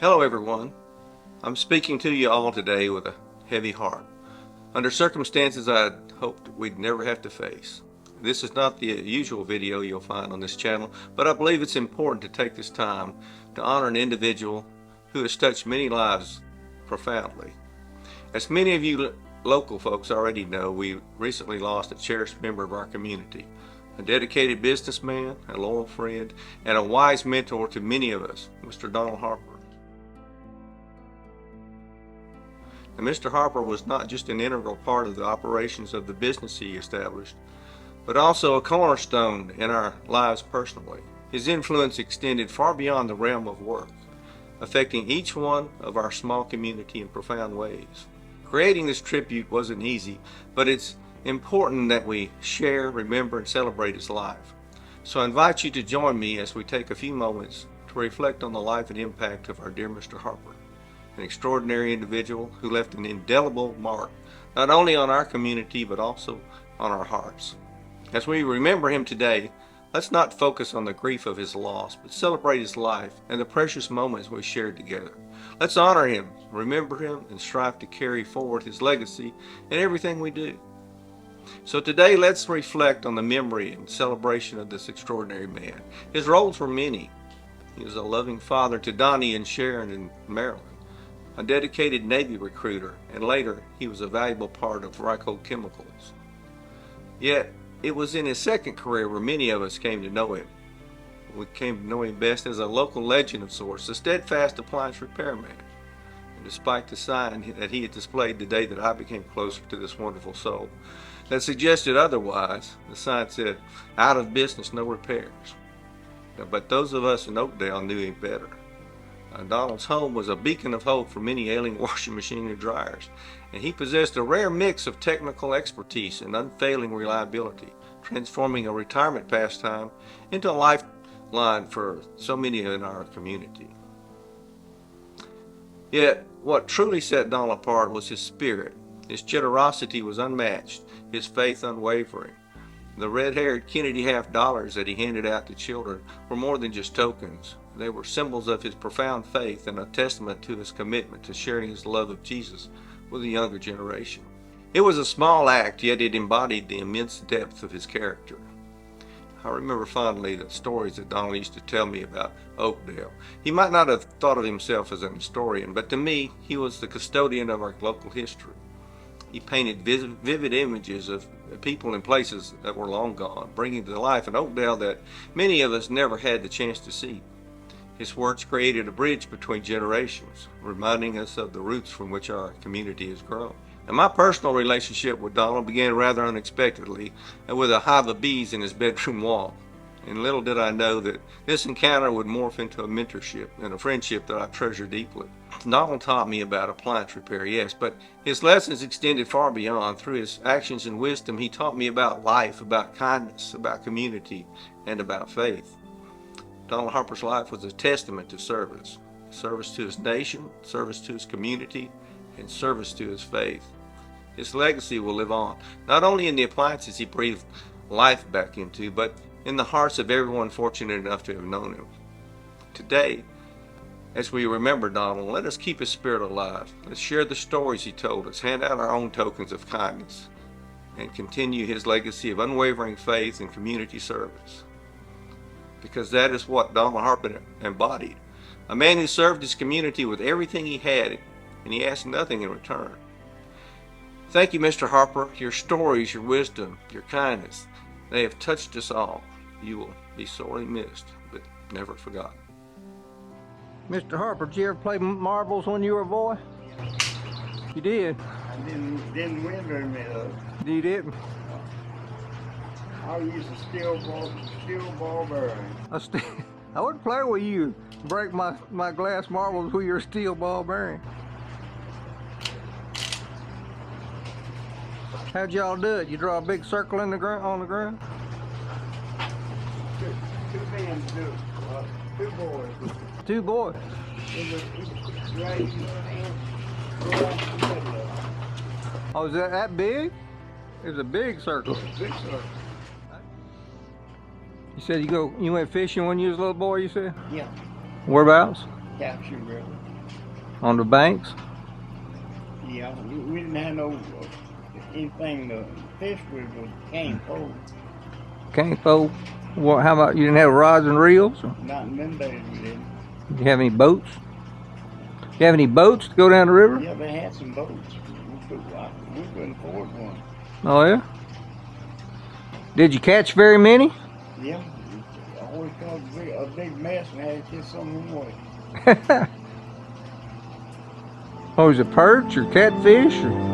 Hello everyone. I'm speaking to you all today with a heavy heart, under circumstances I hoped we'd never have to face. This is not the usual video you'll find on this channel, but I believe it's important to take this time to honor an individual who has touched many lives profoundly. As many of you local folks already know, we recently lost a cherished member of our community, a dedicated businessman, a loyal friend, and a wise mentor to many of us, Mr. Donald Harper. And Mr. Harper was not just an integral part of the operations of the business he established, but also a cornerstone in our lives personally. His influence extended far beyond the realm of work, affecting each one of our small community in profound ways. Creating this tribute wasn't easy, but it's important that we share, remember, and celebrate his life. So I invite you to join me as we take a few moments to reflect on the life and impact of our dear Mr. Harper, an extraordinary individual who left an indelible mark not only on our community but also on our hearts. As we remember him today, let's not focus on the grief of his loss, but celebrate his life and the precious moments we shared together. Let's honor him, remember him, and strive to carry forward his legacy in everything we do. So today, let's reflect on the memory and celebration of this extraordinary man. His roles were many. He was a loving father to Donnie and Sharon in Maryland, a dedicated Navy recruiter, and later he was a valuable part of Ryco Chemicals. Yet, it was in his second career where many of us came to know him. We came to know him best as a local legend of sorts, a steadfast appliance repairman. And despite the sign that he had displayed the day that I became closer to this wonderful soul that suggested otherwise, the sign said, "Out of business, no repairs." But those of us in Oakdale knew him better. Donald's home was a beacon of hope for many ailing washing machine and dryers, and he possessed a rare mix of technical expertise and unfailing reliability, transforming a retirement pastime into a lifeline for so many in our community. Yet, what truly set Donald apart was his spirit. His generosity was unmatched, his faith unwavering. The red-haired Kennedy half dollars that he handed out to children were more than just tokens. They were symbols of his profound faith and a testament to his commitment to sharing his love of Jesus with a younger generation. It was a small act, yet it embodied the immense depth of his character. I remember fondly the stories that Donald used to tell me about Oakdale. He might not have thought of himself as an historian, but to me, he was the custodian of our local history. He painted vivid images of people and places that were long gone, bringing to life an Oakdale that many of us never had the chance to see. His words created a bridge between generations, reminding us of the roots from which our community has grown. And my personal relationship with Donald began rather unexpectedly with a hive of bees in his bedroom wall. And little did I know that this encounter would morph into a mentorship and a friendship that I treasure deeply. Donald taught me about appliance repair, yes, but his lessons extended far beyond. Through his actions and wisdom, he taught me about life, about kindness, about community, and about faith. Donald Harper's life was a testament to service. Service to his nation, service to his community, and service to his faith. His legacy will live on, not only in the appliances he breathed life back into, but in the hearts of everyone fortunate enough to have known him. Today, as we remember Donald, let us keep his spirit alive. Let's share the stories he told us, hand out our own tokens of kindness, and continue his legacy of unwavering faith and community service. Because that is what Donald Harper embodied. A man who served his community with everything he had, and he asked nothing in return. Thank you, Mr. Harper. Your stories, your wisdom, your kindness, they have touched us all. You will be sorely missed, but never forgotten. Mr. Harper, did you ever play marbles when you were a boy? You did? I didn't win very many of them. You didn't? I used a steel ball bearing. I wouldn't play with you. Break my glass marbles with your steel ball bearing. How'd y'all do it? You draw a big circle in the ground on the ground? Two men do it. Two boys. Two boys. Oh, is that big? It's a big circle. Big circle. You said you went fishing when you was a little boy, you said? Yeah. Whereabouts? Capture River. On the banks? Yeah, we didn't have no anything to fish with was cane pole. Cane pole? What? How about you didn't have rods and reels? Not in them days we didn't. Do you have any boats? You have any boats to go down the river? Yeah, they had some boats. We couldn't afford one. Oh yeah. Did you catch very many? Yeah, always caught a big mess and had to get some away. Oh, was it perch or catfish or?